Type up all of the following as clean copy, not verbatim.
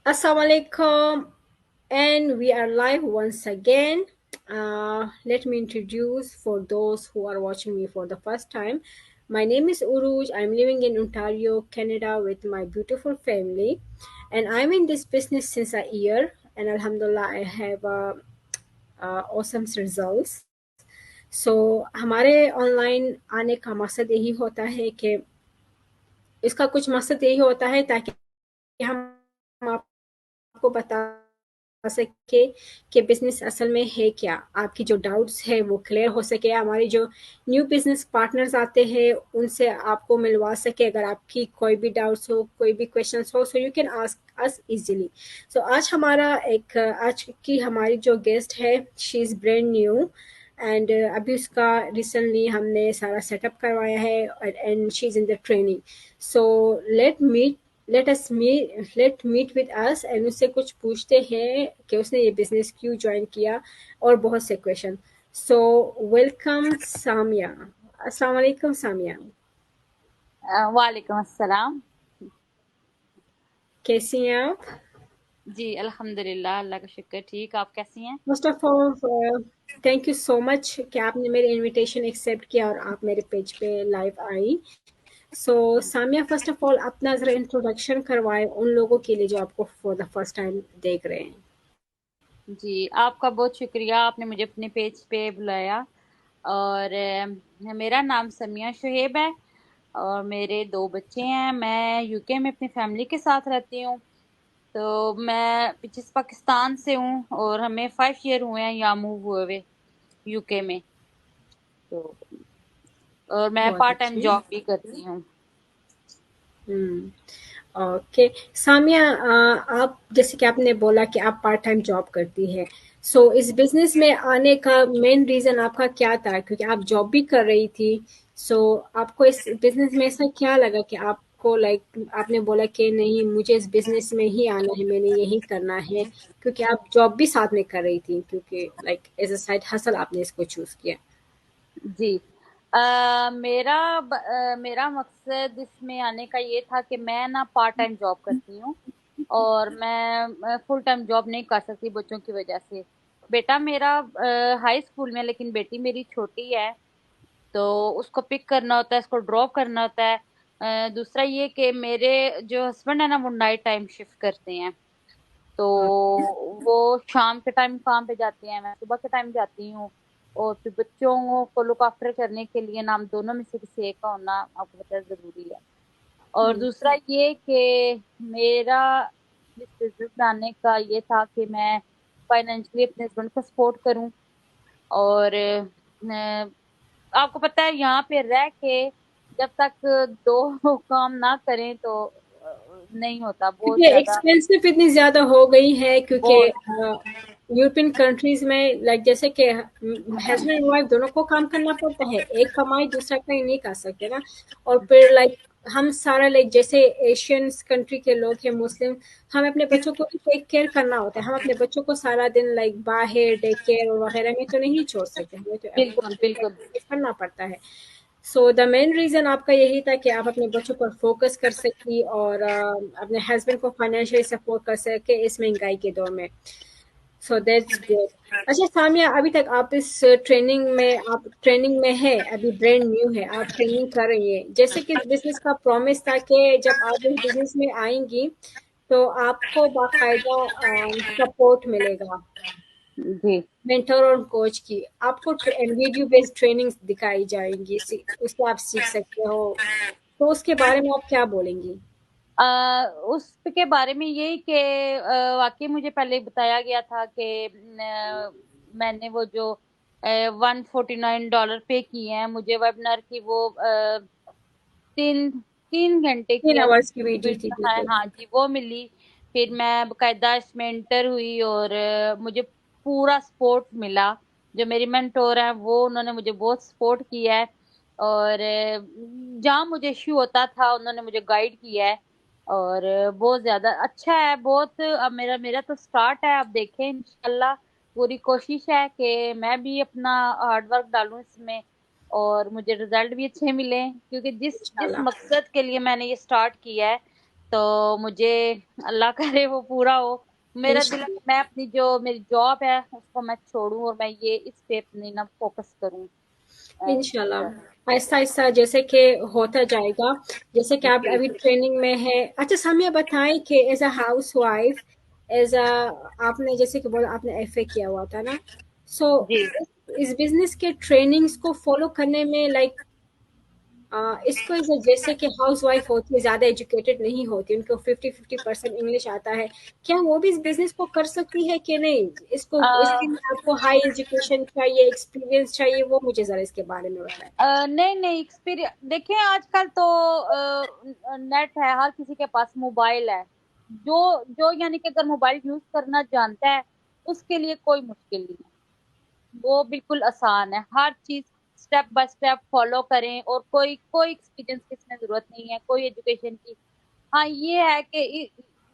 Assalamu alaikum, and we are live once again. Let me introduce for those who are watching me for the first time. My name is Uruj. I'm living in Ontario, Canada, with my beautiful family, and I'm in this business since a year. And Alhamdulillah, I have awesome results. So हमारे online आने का मकसद यही होता है कि इसका कुछ मकसद यही होता है ताकि हम आपको बता सके कि बिजनेस असल में है क्या, आपकी जो डाउट्स है वो क्लियर हो सके, हमारी जो न्यू बिजनेस पार्टनर्स आते हैं उनसे आपको मिलवा सके अगर आपकी कोई भी डाउट्स हो, कोई भी क्वेश्चंस हो, so you can ask us easily. So आज की हमारी जो गेस्ट है, she is brand new and अभी उसका रिसेंटली हमने सारा सेटअप करवाया है and she is in the training. So let meet with us and उससे कुछ पूछते हैं कि उसने ये बिजनेस क्यों ज्वाइन किया और बहुत से क्वेश्चन. So welcome Samia. अस्सलाम वालेकुम सामिया, वालेकुम अस्सलाम. कैसी हैं आप? जी अल्हम्दुलिल्लाह, अल्लाह का शुक्र. ठीक, आप कैसी हैं? First of all thank you so much कि आपने मेरे इनविटेशन एक्सेप्ट किया और आप मेरे पेज पे लाइव आई. So Samia, first of all अपना ज़रा इंट्रोडक्शन करवाएं उन लोगों के लिए जो आपको फॉर द फर्स्ट टाइम देख रहे हैं. जी, आपका बहुत शुक्रिया, आपने मुझे अपने पेज पे बुलाया. और मेरा नाम समिया शुहेब है और मेरे 2 बच्चे हैं. मैं यूके में अपनी फैमिली के साथ रहती हूँ. तो मैं जिस पाकिस्तान से हूँ और हमें 5 ईयर हुए हैं यहाँ मूव हुए यूके में. तो और मैं बहुत पार्ट टाइम अच्छे. जॉब भी करती हूँ. ओके. सामिया, आप जैसे कि आपने बोला कि आप पार्ट टाइम जॉब करती है, सो इस बिजनेस में आने का मेन रीजन आपका क्या था? क्योंकि आप जॉब भी कर रही थी, सो आपको इस बिजनेस में ऐसा क्या लगा कि आपको लाइक आपने बोला कि नहीं, मुझे इस बिजनेस में ही आना है, मैंने यही करना है, क्योंकि आप जॉब भी साथ में कर रही थी, क्योंकि like as a side hustle आपने इसको चूज किया. जी. मेरा मकसद इसमें आने का ये था कि मैं ना पार्ट टाइम जॉब करती हूँ और मैं फुल टाइम जॉब नहीं कर सकती बच्चों की वजह से. बेटा मेरा हाई स्कूल में, लेकिन बेटी मेरी छोटी है. तो उसको पिक करना होता है, उसको ड्रॉप करना होता है. दूसरा ये कि मेरे जो हस्बैंड है ना, वो नाइट टाइम शिफ्ट करते हैं. तो वो शाम के टाइम काम पे जाती हैं, मैं सुबह के टाइम जाती हूँ. और फिर बच्चों को लुक आफ्टर करने के लिए ना हम दोनों में से किसी एक का होना आपको पता है ज़रूरी है. और दूसरा ये कि मेरा इस बिज़नेस में आने का ये था कि मैं फाइनेंशियली अपने हस्बैंड को सपोर्ट करूँ. और आपको पता है यहाँ पे रह के जब तक 2 काम ना करें तो नहीं होता, बहुत क्योंकि ज़्यादा. एक्सपेंसिव इतनी ज़्यादा हो गई है, क्योंकि बहुत. यूरोपियन कंट्रीज में लाइक जैसे कि हस्बैंड एंड वाइफ दोनों को काम करना पड़ता है, एक कमाई दूसरा कहीं नहीं कर सकते ना. और फिर लाइक हम सारा लाइक जैसे एशियन कंट्री के लोग हैं, मुस्लिम, हमें अपने बच्चों को भी टेक केयर करना होता है. हम अपने बच्चों को सारा दिन लाइक बाहर डे केयर वगैरह में तो नहीं छोड़ सकते, हमें तो वहाँ बिल्कुल, पे बिल्कुल. करना पड़ता है. सो द मेन रीज़न आपका यही था कि आप अपने बच्चों पर फोकस कर सकी और अपने हस्बैंड को फाइनेंशियली सपोर्ट कर सके इस महंगाई के दौर में. So that's good. अच्छा सामिया, अभी तक आप इस ट्रेनिंग में है, अभी ब्रांड न्यू है, आप ट्रेनिंग कर रही हैं. जैसे कि इस बिजनेस का प्रॉमिस था कि जब आप इस बिजनेस में आएंगी तो आपको बाकायदा सपोर्ट मिलेगा, जी. मेंटर और कोच की. आपको वीडियो बेस्ड ट्रेनिंग दिखाई जाएंगी, उससे आप सीख सकते हो. तो उसके बारे में आप क्या बोलेंगी? उसके बारे में यही कि वाकई मुझे पहले बताया गया था कि मैंने वो जो $149 पे किए हैं मुझे वेबिनार की, वो 3 3 घंटे की 3 आवर्स की वीडियो थी, हाँ बिल्कुल. हाँ जी, वो मिली. फिर मैं बकायदा इसमें एंटर हुई और मुझे पूरा सपोर्ट मिला. जो मेरी मेंटोर है वो उन्होंने मुझे बहुत सपोर्ट किया है. और जहाँ मुझे इश्यू होता था उन्होंने मुझे गाइड किया है. और बहुत ज्यादा अच्छा है. बहुत अब मेरा मेरा तो स्टार्ट है, अब देखें इंशाल्लाह. पूरी कोशिश है कि मैं भी अपना हार्ड वर्क डालूं इसमें और मुझे रिजल्ट भी अच्छे मिले, क्योंकि जिस जिस इंशाल्लाह. मकसद के लिए मैंने ये स्टार्ट किया है تو مجھے اللہ کرے وہ پورا ہو. میرا دل ہے کہ انشاءاللہ میں اپنی جو میری جاب ہے اس کو میں چھوڑوں اور میں یہ اس پہ اپنی نا فوکس کروں. انشاءاللہ آہستہ آہستہ جیسے کہ ہوتا جائے گا. جیسے کہ آپ جی ابھی ٹریننگ میں ہے. اچھا سامیہ بتائیں کہ as a house wife, as a, آپ نے جیسے کہ بولا آپ نے ایف اے کیا ہوا تھا نا، سو جی. اس بزنس کے ٹریننگز کو فالو کرنے میں لائک اس کو جیسے کہ ہاؤس وائف ہوتی ہے زیادہ ایجوکیٹڈ نہیں ہوتی، ان کو 50% انگلش آتا ہے، کیا وہ بھی اس بزنس کو کر سکتی ہے کہ نہیں؟ اس کو اس کے لیے آپ کو ہائی ایجوکیشن چاہیے، ایکسپیرینس چاہیے، وہ مجھے ذرا اس کے بارے میں بتائیں. نہیں نہیں ایکسپیرینس دیکھیں آج کل تو نیٹ ہے، ہر کسی کے پاس موبائل ہے. جو جو یعنی کہ اگر موبائل یوز کرنا جانتا ہے اس کے لیے کوئی مشکل نہیں ہے. وہ بالکل آسان ہے. ہر چیز اسٹیپ بائی اسٹیپ فالو کریں اور کوئی ایکسپیرینس کی اس میں ضرورت نہیں ہے، کوئی ایجوکیشن کی. ہاں یہ ہے کہ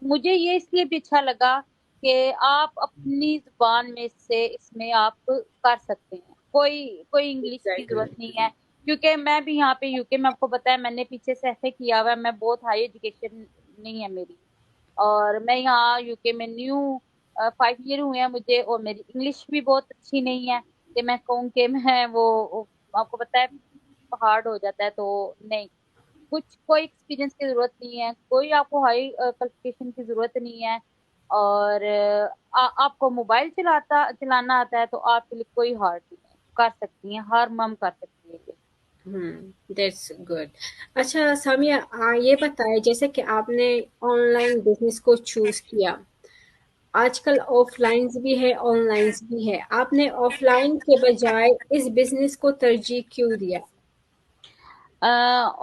مجھے یہ اس لیے بھی اچھا لگا کہ آپ اپنی زبان میں سے اس میں آپ کر سکتے ہیں. کوئی انگلش کی ضرورت نہیں ہے کیونکہ میں بھی یہاں پہ یو کے میں آپ کو بتایا میں نے پیچھے سے ایف اے کیا ہوا ہے. میں بہت ہائی ایجوکیشن نہیں ہے میری اور میں یہاں یو کے میں نیو 5 ایئر ہوئے ہیں مجھے اور میری انگلش بھی بہت اچھی نہیں ہے کہ میں کہوں کہ میں وہ آپ کو پتا ہے ہارڈ ہو جاتا ہے. تو نہیں کوئی ایکسپیرینس کی ضرورت نہیں ہے، کوئی آپ کو ہائی کوالیفیکیشن کی ضرورت نہیں ہے. اور آپ کو موبائل چلانا آتا ہے تو آپ کے لیے کوئی ہارڈ نہیں ہے، کر سکتی ہیں، ہر مم کر سکتی ہے یہ. That's good. اچھا سامیہ یہ بتائیں جیسے کہ آپ نے آن لائن بزنس کو چوز کیا، آج کل آف لائنز بھی ہے آن لائنز بھی ہے، آپ نے آف لائن کے بجائے اس بزنس کو ترجیح کیوں دیا؟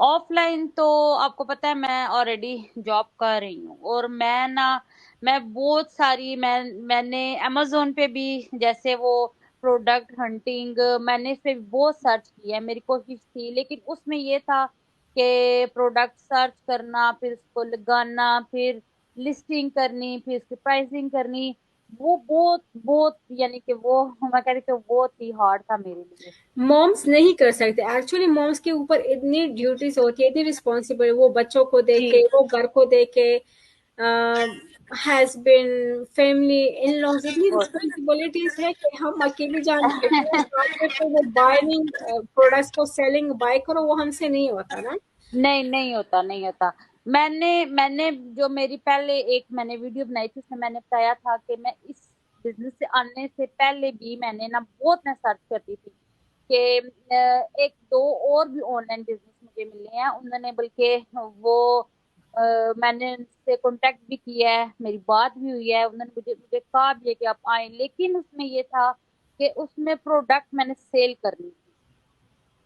آف لائن تو آپ کو پتا ہے میں آلریڈی جاب کر رہی ہوں اور میں بہت ساری میں نے امیزون پہ بھی جیسے وہ پروڈکٹ ہنٹنگ میں نے اس پہ بہت سرچ کیا ہے. میری کوشش تھی لیکن اس میں یہ تھا کہ پروڈکٹ سرچ کرنا، پھر اس کو لگانا، پھر لسٹنگ کرنی، پھر اس کی پرائسنگ کرنی، وہ بہت بہت یعنی کہ وہ میں کہہ رہی کہ بہت ہی ہارڈ تھا میرے لیے. مومس نہیں کر سکتے ایکچولی. مومس کے اوپر اتنی ڈیوٹیز ہوتی ہے، اتنی رسپانسبل، وہ بچوں کو جی دیکھے، وہ گھر کو دیکھے، ہسبینڈ، فیملی، ان لوز، اتنی رسپانسبلٹیز ہے کہ ہم اکیلی جان وہ بائنگ پروڈکٹس کو سیلنگ بائی کرو، وہ ہم سے نہیں ہوتا نا. نہیں ہوتا نہیں ہوتا. میں نے جو میری پہلے ایک میں نے ویڈیو بنائی تھی اس میں نے بتایا تھا کہ میں اس بزنس سے آنے سے پہلے بھی میں نے بہت میں سرچ کرتی تھی کہ ایک دو اور بھی آن لائن بزنس مجھے ملے ہیں. انہوں نے بلکہ وہ میں نے ان سے کانٹیکٹ بھی کیا ہے، میری بات بھی ہوئی ہے، انہوں نے مجھے کہا بھی ہے کہ آپ آئیں، لیکن اس میں یہ تھا کہ اس میں پروڈکٹ میں نے سیل کرنی تھی.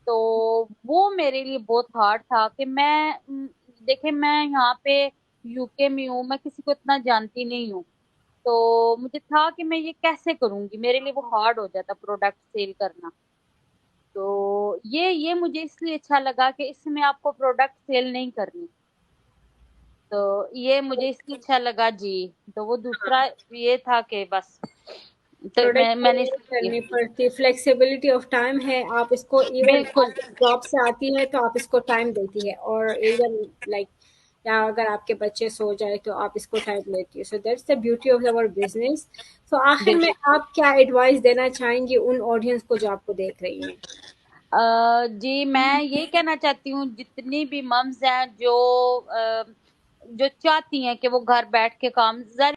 تو وہ میرے لیے بہت ہارڈ تھا کہ دیکھیں میں یہاں پہ یو کے میں ہوں، میں کسی کو اتنا جانتی نہیں ہوں. تو مجھے تھا کہ میں یہ کیسے کروں گی، میرے لیے وہ ہارڈ ہو جاتا پروڈکٹ سیل کرنا. تو یہ مجھے اس لیے اچھا لگا کہ اس میں آپ کو پروڈکٹ سیل نہیں کرنی. تو یہ مجھے اس لیے اچھا لگا جی. تو وہ دوسرا یہ تھا کہ بس تو پروڈکٹ میں نے کرنی پڑتی، فلیکسیبلٹی آف ٹائم ہے. آپ اس کو ایون بالکل جاب سے آتی ہے تو آپ اس کو ٹائم دیتی ہے، اور ایون لائک یا اگر آپ کے بچے سو جائے تو آپ اس کو ٹائم دیتی ہے. So that's the beauty of our business. So آخر میں بالکل. آپ کیا ایڈوائس دینا چاہیں گی ان آڈینس کو جو آپ کو دیکھ رہی ہیں؟ جی میں یہ کہنا چاہتی ہوں جتنی بھی ممز ہیں جو چاہتی ہیں کہ وہ گھر بیٹھ کے کام